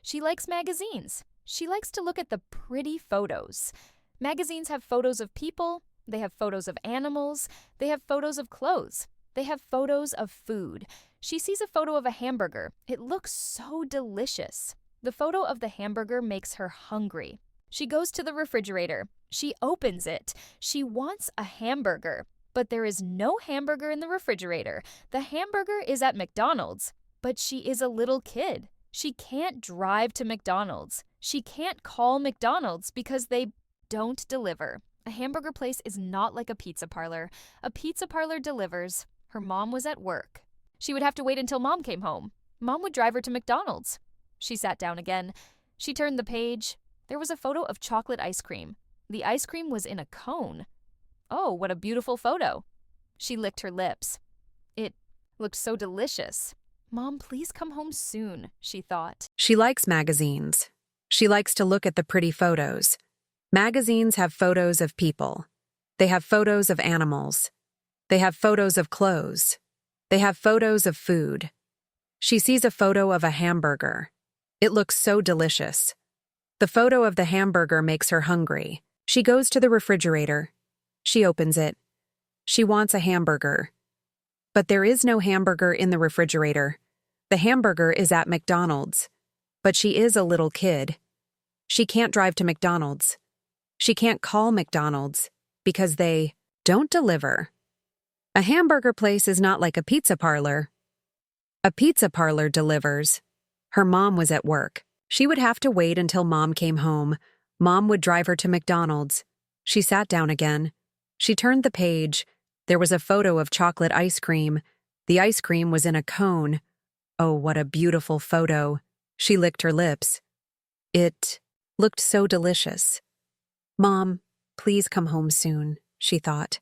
She likes magazines. She likes to look at the pretty photos. Magazines have photos of people, they have photos of animals, they have photos of clothes, they have photos of food. She sees a photo of a hamburger. It looks so delicious. The photo of the hamburger makes her hungry. She goes to the refrigerator. She opens it. She wants a hamburger. But there is no hamburger in the refrigerator. The hamburger is at McDonald's. But she is a little kid. She can't drive to McDonald's. She can't call McDonald's because they don't deliver. A hamburger place is not like a pizza parlor. A pizza parlor delivers. Her mom was at work. She would have to wait until mom came home. Mom would drive her to McDonald's. She sat down again. She turned the page. There was a photo of chocolate ice cream. The ice cream was in a cone. Oh, what a beautiful photo. She licked her lips. It looked so delicious. Mom, please come home soon, she thought. She likes magazines. She likes to look at the pretty photos. Magazines have photos of people. They have photos of animals. They have photos of clothes. They have photos of food. She sees a photo of a hamburger. It looks so delicious. The photo of the hamburger makes her hungry. She goes to the refrigerator. She opens it. She wants a hamburger. But there is no hamburger in the refrigerator. The hamburger is at McDonald's. But she is a little kid. She can't drive to McDonald's. She can't call McDonald's because they don't deliver. A hamburger place is not like a pizza parlor. A pizza parlor delivers. Her mom was at work. She would have to wait until mom came home. Mom would drive her to McDonald's. She sat down again. She turned the page. There was a photo of chocolate ice cream. The ice cream was in a cone. Oh, what a beautiful photo. She licked her lips. It looked so delicious. Mom, please come home soon, she thought.